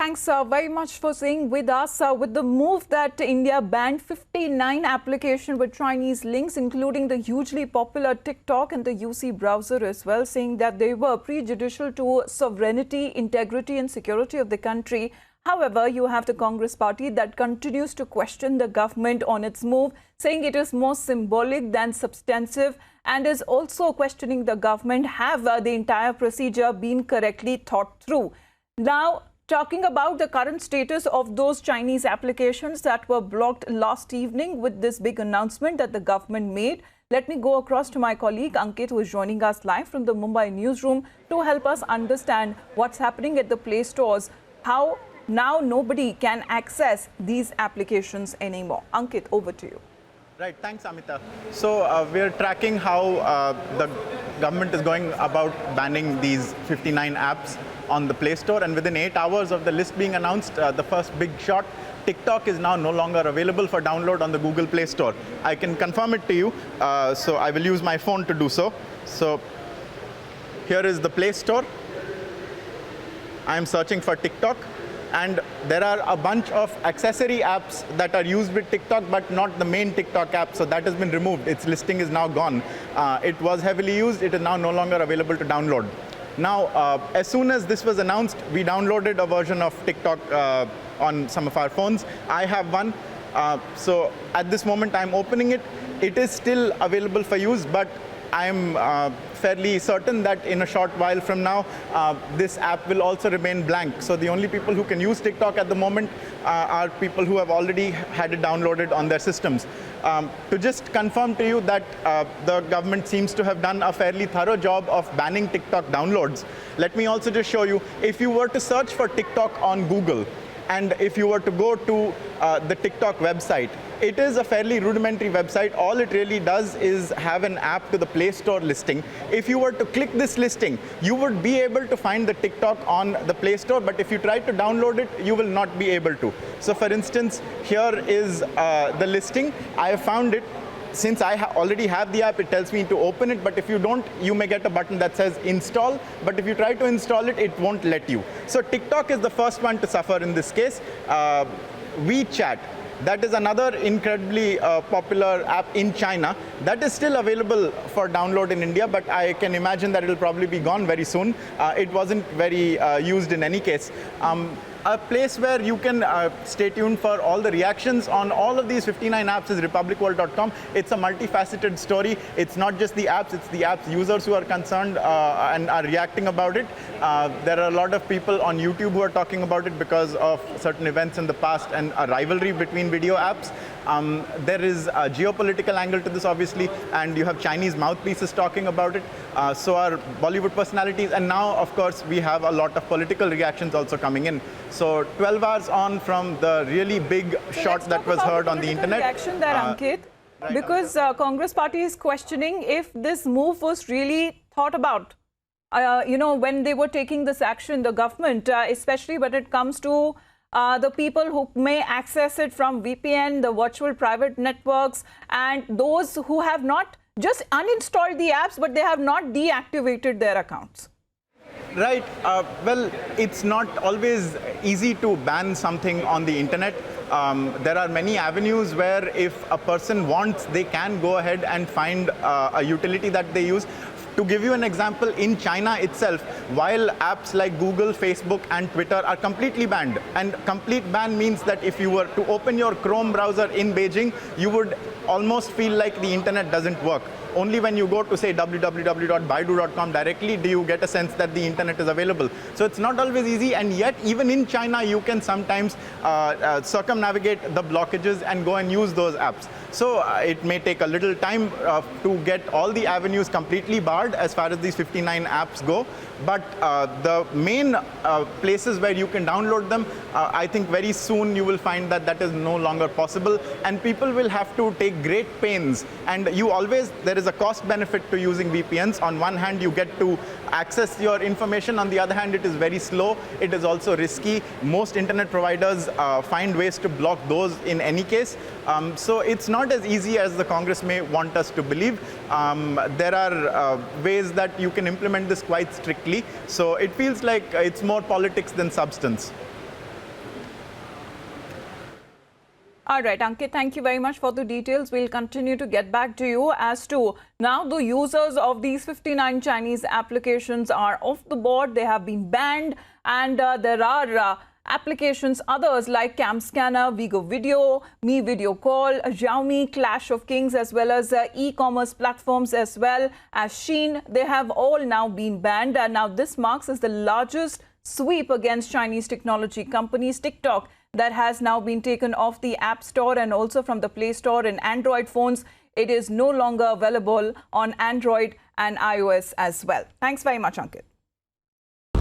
thanks very much for staying with us. With the move that India banned 59 applications with Chinese links, including the hugely popular TikTok and the UC browser as well, saying that they were prejudicial to sovereignty, integrity and security of the country. However, you have the Congress party that continues to question the government on its move, saying it is more symbolic than substantive, and is also questioning the government. Have the entire procedure been correctly thought through? Now, talking about the current status of those Chinese applications that were blocked last evening with this big announcement that the government made, let me go across to my colleague Ankit, who is joining us live from the Mumbai newsroom to help us understand what's happening at the Play stores, how now nobody can access these applications anymore. Ankit, over to you. Right, thanks Amita. So we're tracking how the government is going about banning these 59 apps on the Play Store, and within 8 hours of the list being announced, the first big shot, TikTok is now no longer available for download on the Google Play Store. I can confirm it to you, so I will use my phone to do so. So here is the Play Store. I am searching for TikTok, and there are a bunch of accessory apps that are used with TikTok, but not the main TikTok app, so that has been removed. Its listing is now gone. It was heavily used. It is now no longer available to download. Now, as soon as this was announced, we downloaded a version of TikTok on some of our phones. I have one. So at this moment, I'm opening it. It is still available for use, but I'm fairly certain that in a short while from now, this app will also remain blank. So the only people who can use TikTok at the moment are people who have already had it downloaded on their systems. To just confirm to you that the government seems to have done a fairly thorough job of banning TikTok downloads, let me also just show you, if you were to search for TikTok on Google, and if you were to go to the TikTok website, it is a fairly rudimentary website. All it really does is have an app to the Play Store listing. If you were to click this listing, you would be able to find the TikTok on the Play Store, but if you try to download it, you will not be able to. So for instance, here is the listing. I have found it. Since I already have the app, it tells me to open it, but if you don't, you may get a button that says install, but if you try to install it, it won't let you. So TikTok is the first one to suffer in this case. WeChat, that is another incredibly popular app in China that is still available for download in India, but I can imagine that it will probably be gone very soon. It wasn't very used in any case. A place where you can stay tuned for all the reactions on all of these 59 apps is republicworld.com. It's a multifaceted story. It's not just the apps, it's the apps users who are concerned and are reacting about it. There are a lot of people on YouTube who are talking about it because of certain events in the past and a rivalry between video apps. There is a geopolitical angle to this, obviously, and you have Chinese mouthpieces talking about it. So are Bollywood personalities, and now, of course, we have a lot of political reactions also coming in. So 12 hours on from the really big shot that was heard on the internet. Reaction there, Ankit, right, because Congress party is questioning if this move was really thought about. When they were taking this action, the government, especially when it comes to the people who may access it from VPN, the virtual private networks, and those who have not just uninstalled the apps, but they have not deactivated their accounts. Right. Well, it's not always easy to ban something on the internet. There are many avenues where if a person wants, they can go ahead and find a utility that they use. To give you an example, in China itself, while apps like Google, Facebook, and Twitter are completely banned, and complete ban means that if you were to open your Chrome browser in Beijing, you would almost feel like the internet doesn't work. Only when you go to, say, www.baidu.com directly do you get a sense that the internet is available. So it's not always easy, and yet even in China, you can sometimes circumnavigate the blockages and go and use those apps. So it may take a little time to get all the avenues completely barred as far as these 59 apps go. But the main places where you can download them, I think very soon you will find that that is no longer possible, and people will have to take great pains. And there is a cost benefit to using VPNs. On one hand, you get to access your information. On the other hand, it is very slow. It is also risky. Most internet providers find ways to block those in any case. So it's not as easy as the Congress may want us to believe. There are ways that you can implement this quite strictly. So it feels like it's more politics than substance. All right, Ankit, thank you very much for the details. We'll continue to get back to you as to now the users of these 59 Chinese applications are off the board. They have been banned, and there are applications others like Cam Scanner, Vigo Video, Mi Video Call, Xiaomi, Clash of Kings, as well as e-commerce platforms as well as Shein. They have all now been banned, and now this marks as the largest sweep against Chinese technology companies. TikTok that has now been taken off the App Store and also from the Play Store in Android phones. It is no longer available on Android and iOS as well. Thanks very much, Ankit.